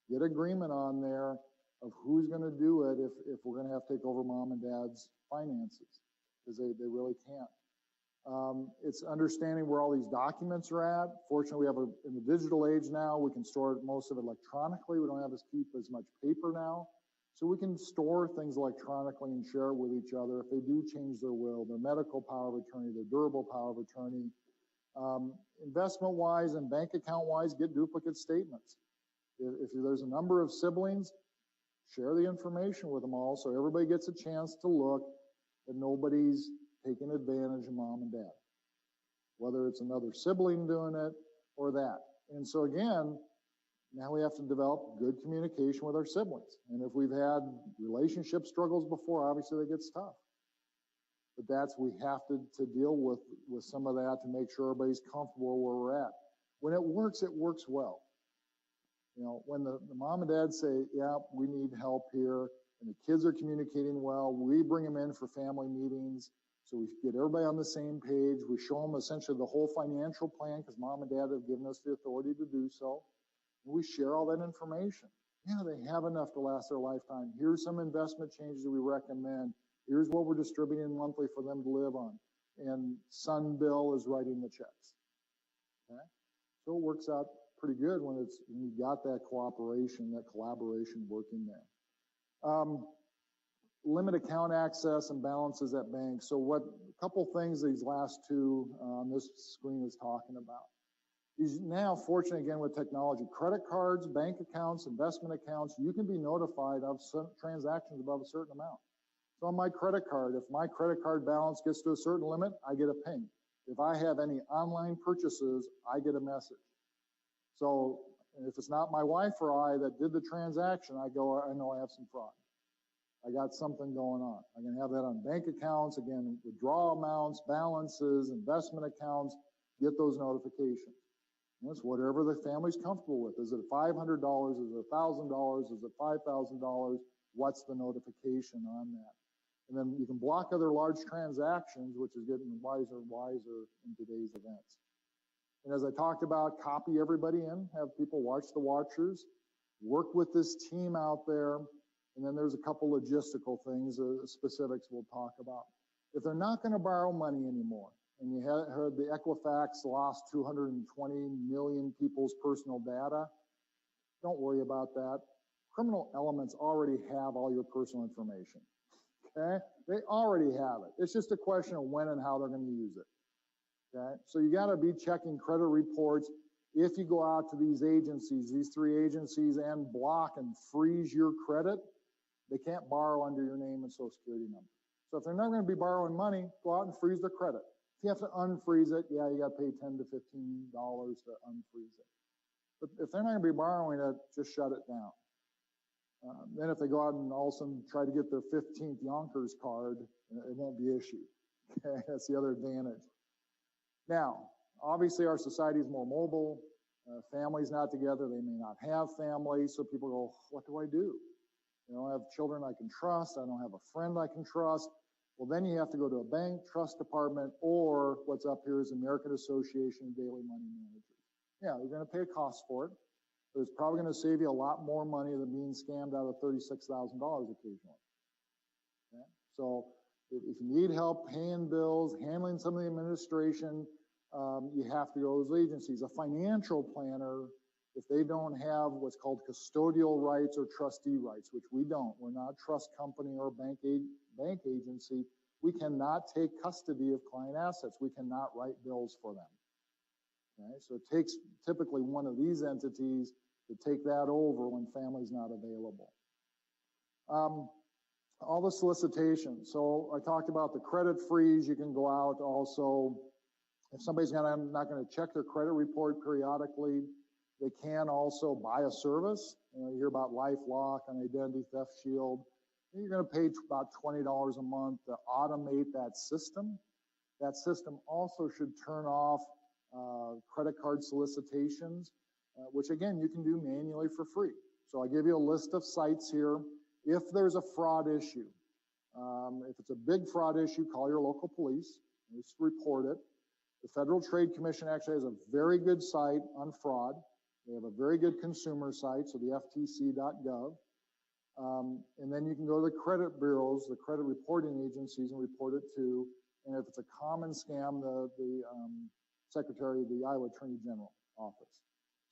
Get agreement on there of who's going to do it if we're going to have to take over mom and dad's finances, because they really can't. It's understanding where all these documents are at. Fortunately, we have in the digital age now, we can store most of it electronically. We don't have to keep as much paper now. So we can store things electronically and share it with each other if they do change their will, their medical power of attorney, their durable power of attorney. Investment-wise and bank account-wise, get duplicate statements. If there's a number of siblings, share the information with them all so everybody gets a chance to look, that nobody's taking advantage of mom and dad, whether it's another sibling doing it or that. And so again, now we have to develop good communication with our siblings. And if we've had relationship struggles before, obviously that gets tough. But we have to deal with some of that to make sure everybody's comfortable where we're at. When it works well. You know, when the mom and dad say, yeah, we need help here, and the kids are communicating well, we bring them in for family meetings, so we get everybody on the same page. We show them essentially the whole financial plan, because mom and dad have given us the authority to do so. And we share all that information. Yeah, they have enough to last their lifetime. Here's some investment changes that we recommend. Here's what we're distributing monthly for them to live on. And son Bill is writing the checks. Okay? So it works out pretty good when you got that cooperation, that collaboration working there. Limit account access and balances at banks. So a couple things these last two on this screen is talking about. He's now fortunate again with technology. Credit cards, bank accounts, investment accounts, you can be notified of transactions above a certain amount. So on my credit card, if my credit card balance gets to a certain limit, I get a ping. If I have any online purchases, I get a message. So if it's not my wife or I that did the transaction, I know I have some fraud. I got something going on. I can have that on bank accounts, again, withdrawal amounts, balances, investment accounts, get those notifications. And it's whatever the family's comfortable with. Is it $500? Is it $1,000? Is it $5,000? What's the notification on that? And then you can block other large transactions, which is getting wiser and wiser in today's events. And as I talked about, copy everybody in, have people watch the watchers, work with this team out there, and then there's a couple logistical things, specifics we'll talk about. If they're not going to borrow money anymore, and you heard the Equifax lost 220 million people's personal data, don't worry about that. Criminal elements already have all your personal information, okay? They already have it. It's just a question of when and how they're going to use it. Okay, so you got to be checking credit reports. If you go out to these agencies, these three agencies, and block and freeze your credit, they can't borrow under your name and social security number. So if they're not going to be borrowing money, go out and freeze their credit. If you have to unfreeze it, yeah, you got to pay $10 to $15 to unfreeze it. But if they're not going to be borrowing it, just shut it down. Then if they go out and all of a sudden try to get their 15th Yonkers card, it won't be issued. Okay, that's the other advantage. Now, obviously our society is more mobile. Families not together. They may not have families. So people go, what do I do? You know, I have children I can trust. I don't have a friend I can trust. Well, then you have to go to a bank, trust department, or what's up here is American Association of Daily Money Managers. Yeah, you're going to pay a cost for it, but it's probably going to save you a lot more money than being scammed out of $36,000 occasionally. Okay? So if you need help paying bills, handling some of the administration, you have to go to those agencies. A financial planner, if they don't have what's called custodial rights or trustee rights, which we don't, we're not a trust company or bank agency, we cannot take custody of client assets. We cannot write bills for them. Okay? So it takes typically one of these entities to take that over when family's not available. All the solicitations. So I talked about the credit freeze. You can go out also. If somebody's not going to check their credit report periodically, they can also buy a service. You hear about LifeLock and Identity Theft Shield. You're going to pay about $20 a month to automate that system. That system also should turn off credit card solicitations, which again, you can do manually for free. So I give you a list of sites here. If there's a fraud issue, if it's a big fraud issue, call your local police. Just report it. The Federal Trade Commission actually has a very good site on fraud. They have a very good consumer site, so the ftc.gov. And then you can go to the credit bureaus, the credit reporting agencies, and report it to. And if it's a common scam, the Secretary of the Iowa Attorney General office.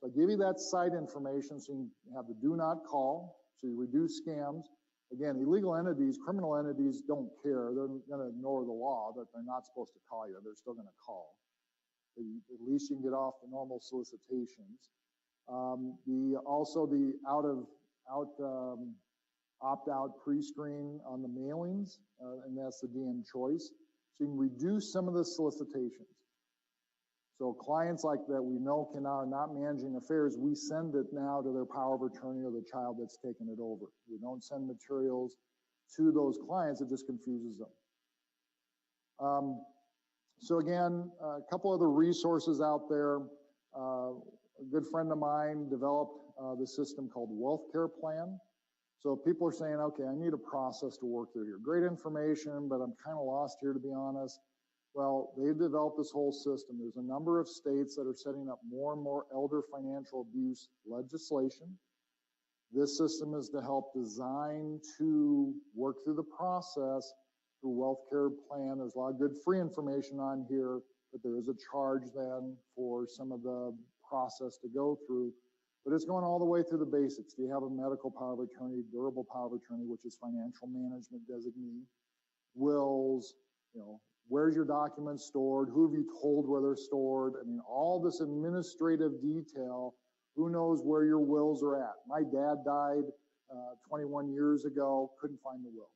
So I give you that site information so you can have the do not call, so you reduce scams. Again, illegal entities, criminal entities don't care. They're going to ignore the law that they're not supposed to call you. They're still going to call. At least you can get off the normal solicitations. Also the opt-out pre-screen on the mailings, and that's the DM choice. So you can reduce some of the solicitations. So clients like that we know are not managing affairs, we send it now to their power of attorney or the child that's taken it over. We don't send materials to those clients, it just confuses them. So again, a couple other resources out there. A good friend of mine developed the system called Wealth Care Plan. So people are saying, okay, I need a process to work through here. Great information, but I'm kind of lost here, to be honest. Well, they've developed this whole system. There's a number of states that are setting up more and more elder financial abuse legislation. This system is to help design to work through the process through Wealth Care Plan. There's a lot of good free information on here, but there is a charge then for some of the process to go through. But it's going all the way through the basics. Do you have a medical power of attorney, durable power of attorney, which is financial management designee, wills, where's your documents stored? Who have you told where they're stored? I mean, all this administrative detail. Who knows where your wills are at? My dad died 21 years ago, couldn't find the will.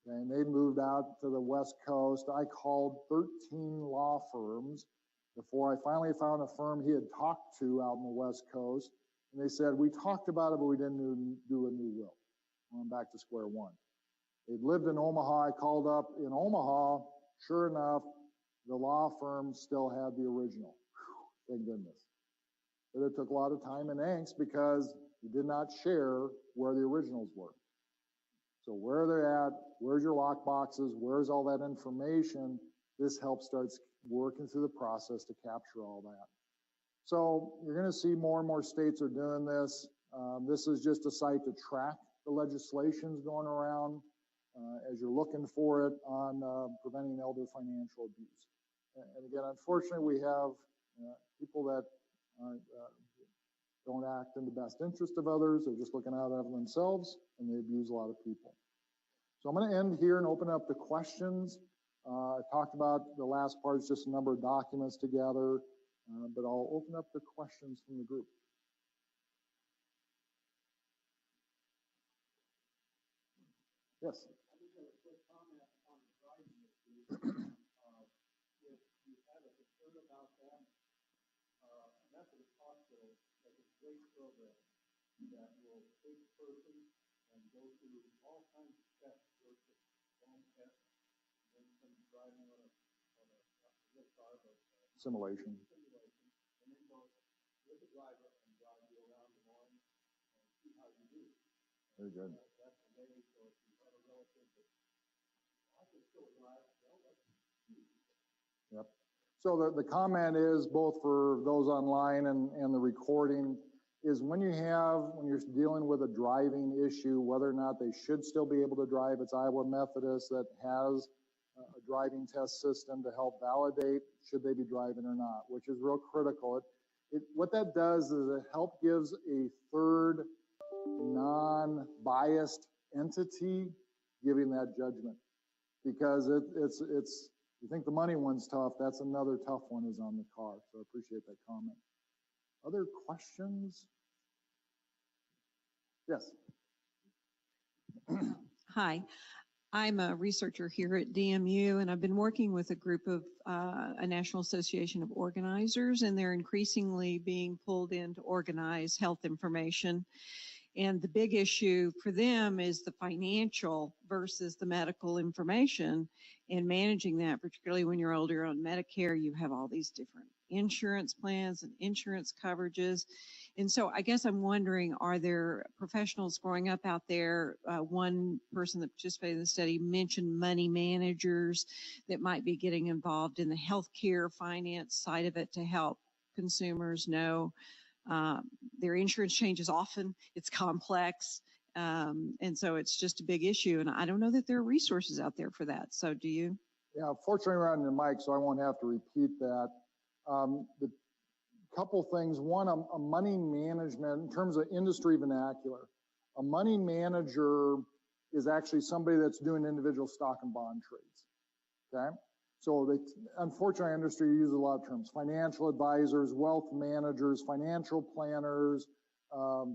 Okay, and they moved out to the West Coast. I called 13 law firms before I finally found a firm he had talked to out on the West Coast. And they said, we talked about it, but we didn't do a new will. I'm back to square one. They'd lived in Omaha. I called up in Omaha. Sure enough, the law firm still had the original. Whew, thank goodness. But it took a lot of time and angst because he did not share where the originals were. So where they're at, where's your lock boxes, where's all that information? This helps starts working through the process to capture all that. So you're going to see more and more states are doing this. This is just a site to track the legislations going around as you're looking for it on preventing elder financial abuse. And again, unfortunately, we have people that don't act in the best interest of others. They're just looking out of themselves, and they abuse a lot of people. So I'm going to end here and open up the questions. I talked about the last part is just a number of documents together, but I'll open up the questions from the group. Yes. I just have a quick comment on the driving issue. If you have a concern about that, Methodist Hospital has a great program that will take a person and go through all kinds of tests, first home test, then some driving on a simulation, and then go with the driver and drive you around the Moines and see how you do. Very good. That's the way. So if you have a relative that I can still drive, well, that's huge. Yep. So the comment is both for those online and the recording is when you're dealing with a driving issue, whether or not they should still be able to drive. It's Iowa Methodist that has a driving test system to help validate should they be driving or not, which is real critical. What that does is it gives a third non-biased entity giving that judgment, because it's you think the money one's tough, that's another tough one is on the car. So I appreciate that comment. Other questions? Yes. Hi, I'm a researcher here at DMU, and I've been working with a group of a National Association of Organizers, and they're increasingly being pulled in to organize health information. And the big issue for them is the financial versus the medical information, and managing that, particularly when you're older on Medicare. You have all these different insurance plans and insurance coverages. And so I guess I'm wondering, are there professionals growing up out there? One person that participated in the study mentioned money managers that might be getting involved in the healthcare finance side of it to help consumers know their insurance changes often. It's complex. And so it's just a big issue. And I don't know that there are resources out there for that. So do you? Yeah, fortunately we're on the mic, so I won't have to repeat that. The couple things. One, a money management, in terms of industry vernacular, a money manager is actually somebody that's doing individual stock and bond trades, okay? So unfortunately, our industry uses a lot of terms: financial advisors, wealth managers, financial planners,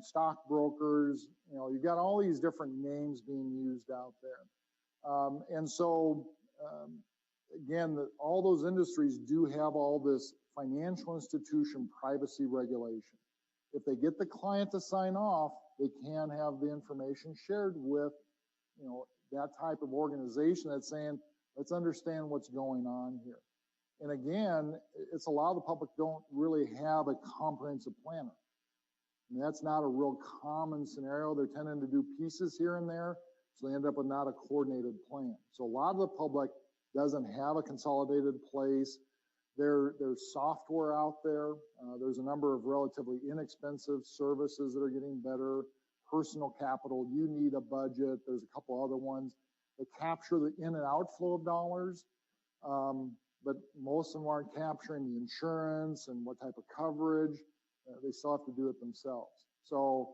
stockbrokers. You got all these different names being used out there. And so again, all those industries do have all this financial institution privacy regulation. If they get the client to sign off, they can have the information shared with, that type of organization that's saying, let's understand what's going on here. And again, it's a lot of the public don't really have a comprehensive planner. And that's not a real common scenario. They're tending to do pieces here and there, so they end up with not a coordinated plan. So a lot of the public doesn't have a consolidated place. There's software out there. There's a number of relatively inexpensive services that are getting better. Personal capital, you need a budget. There's a couple other ones that capture the in and outflow of dollars. But most of them aren't capturing the insurance and what type of coverage. They still have to do it themselves. So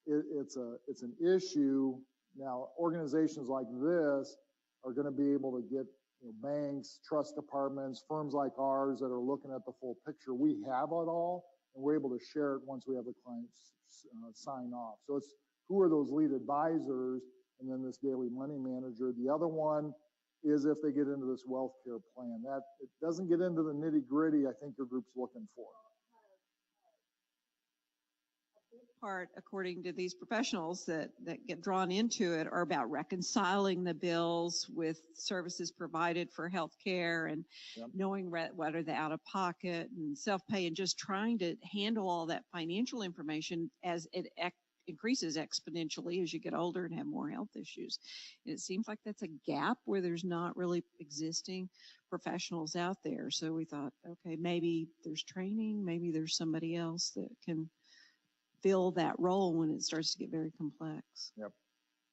it's an issue. Now, organizations like this are going to be able to get banks, trust departments, firms like ours that are looking at the full picture. We have it all, and we're able to share it once we have the clients sign off. So it's who are those lead advisors, and then this daily money manager. The other one is if they get into this wealth care plan. That it doesn't get into the nitty gritty I think your group's looking for. Part, according to these professionals that get drawn into it, are about reconciling the bills with services provided for health care and knowing what are the out-of-pocket and self-pay, and just trying to handle all that financial information as it increases exponentially as you get older and have more health issues. And it seems like that's a gap where there's not really existing professionals out there. So we thought, okay, maybe there's training, maybe there's somebody else that can fill that role when it starts to get very complex. Yep,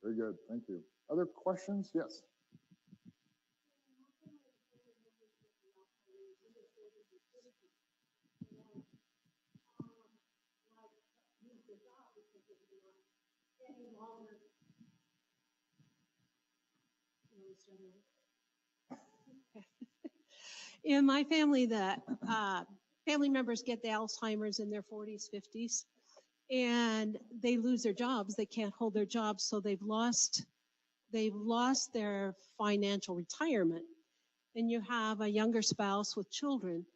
very good, thank you. Other questions? Yes. In my family, the family members get the Alzheimer's in their 40s, 50s, and they lose their jobs. They can't hold their jobs, so they've lost their financial retirement. And you have a younger spouse with children,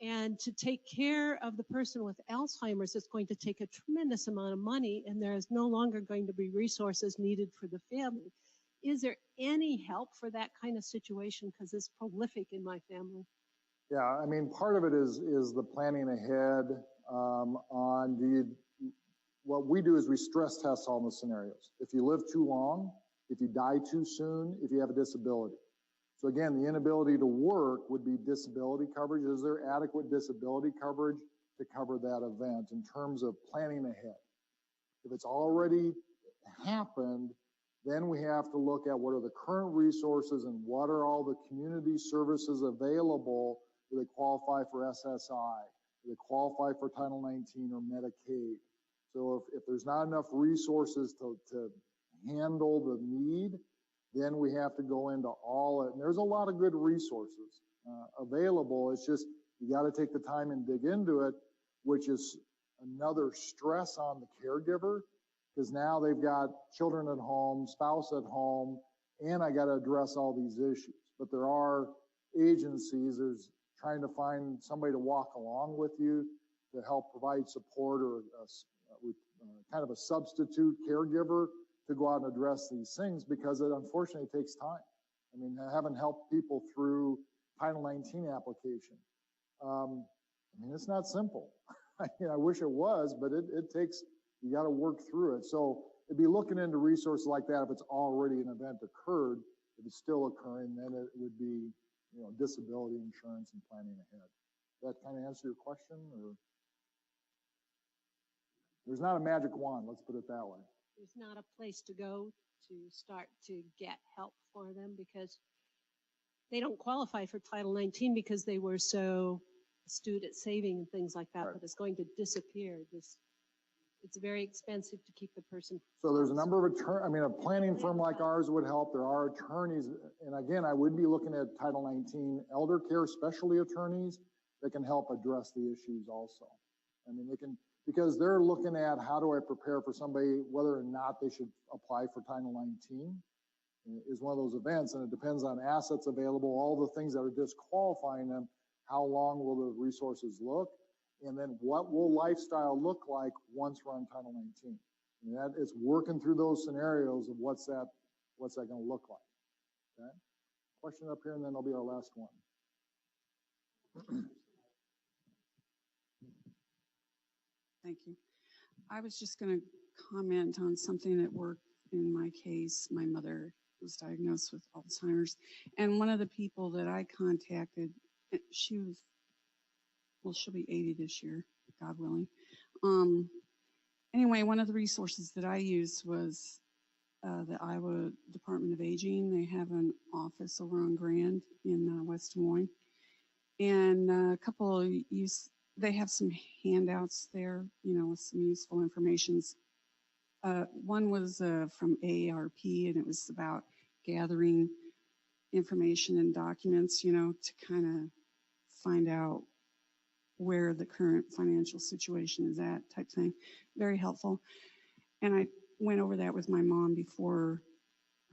and to take care of the person with Alzheimer's is going to take a tremendous amount of money, and there is no longer going to be resources needed for the family. Is there any help for that kind of situation? Because it's prolific in my family. Yeah, I mean, part of it is the planning ahead what we do is we stress test all the scenarios. If you live too long, if you die too soon, if you have a disability. So again, the inability to work would be disability coverage. Is there adequate disability coverage to cover that event in terms of planning ahead? If it's already happened, then we have to look at what are the current resources and what are all the community services available. Do they qualify for SSI? Do they qualify for Title 19 or Medicaid? So if there's not enough resources to handle the need, then we have to go into all it. And there's a lot of good resources available. It's just you got to take the time and dig into it, which is another stress on the caregiver, because now they've got children at home, spouse at home, and I got to address all these issues. But there are agencies, there's trying to find somebody to walk along with you to help provide support, or kind of a substitute caregiver to go out and address these things, because it unfortunately takes time. I mean, I haven't helped people through Title 19 application. I mean, it's not simple. I wish it was, but it takes, you got to work through it. So it'd be looking into resources like that if it's already an event occurred. If it's still occurring, then it would be, disability insurance and planning ahead. That kind of answer your question? Or there's not a magic wand, let's put it that way. There's not a place to go to start to get help for them, because they don't qualify for Title 19 because they were so astute at saving and things like that, right. But it's going to disappear. It's very expensive to keep the person. So there's a number of a planning firm like ours would help. There are attorneys, and again, I would be looking at Title 19 elder care specialty attorneys that can help address the issues also. I mean, they can, because they're looking at how do I prepare for somebody, whether or not they should apply for Title 19. is one of those events, and it depends on assets available, all the things that are disqualifying them. How long will the resources look? And then what will lifestyle look like once we're on Title 19? And that is working through those scenarios of what's that going to look like. Okay. Question up here, and then that'll be our last one. Thank you. I was just going to comment on something that worked in my case. My mother was diagnosed with Alzheimer's, and one of the people that I contacted, she'll be 80 this year, God willing. Anyway, one of the resources that I used was the Iowa Department of Aging. They have an office over on Grand in West Des Moines, and a couple of they have some handouts there, with some useful information. One was from AARP, and it was about gathering information and documents, to kind of find out where the current financial situation is at, type thing. Very helpful. And I went over that with my mom before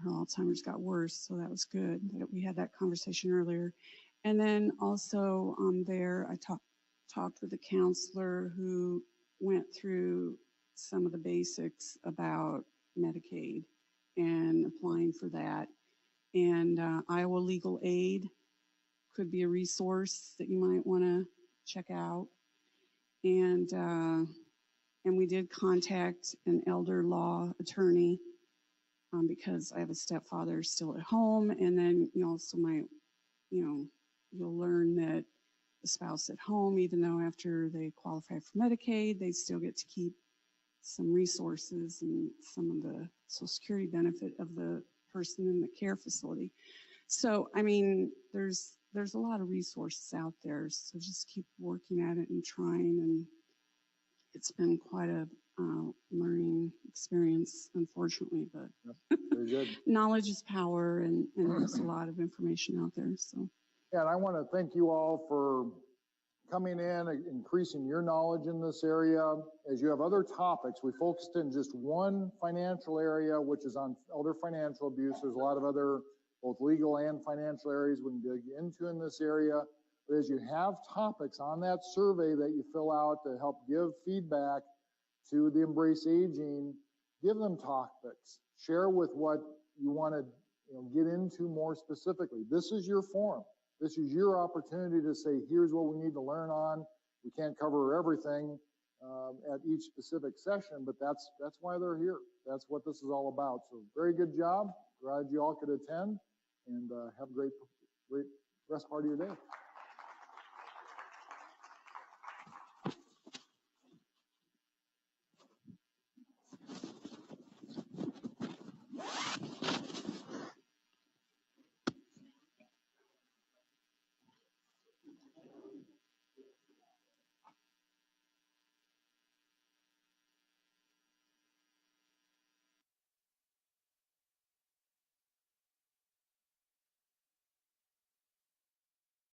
her Alzheimer's got worse, so that was good that we had that conversation earlier. And then also there, I talked with a counselor who went through some of the basics about Medicaid and applying for that. And Iowa Legal Aid could be a resource that you might want to check out. And we did contact an elder law attorney because I have a stepfather still at home. And then you also might, you'll learn that the spouse at home, even though after they qualify for Medicaid, they still get to keep some resources and some of the Social Security benefit of the person in the care facility. So, I mean, there's a lot of resources out there. So just keep working at it and trying. And it's been quite a learning experience, unfortunately, but Very good. knowledge is power, and there's a lot of information out there. So. Yeah, and I want to thank you all for coming in, increasing your knowledge in this area. As you have other topics, we focused in just one financial area, which is on elder financial abuse. There's a lot of other both legal and financial areas we can dig into in this area. But as you have topics on that survey that you fill out to help give feedback to the Embrace Aging, give them topics. Share with what you want to get into more specifically. This is your forum. This is your opportunity to say, here's what we need to learn on. We can't cover everything at each specific session, but that's why they're here. That's what this is all about. So very good job. Glad you all could attend, and have a great rest part of your day.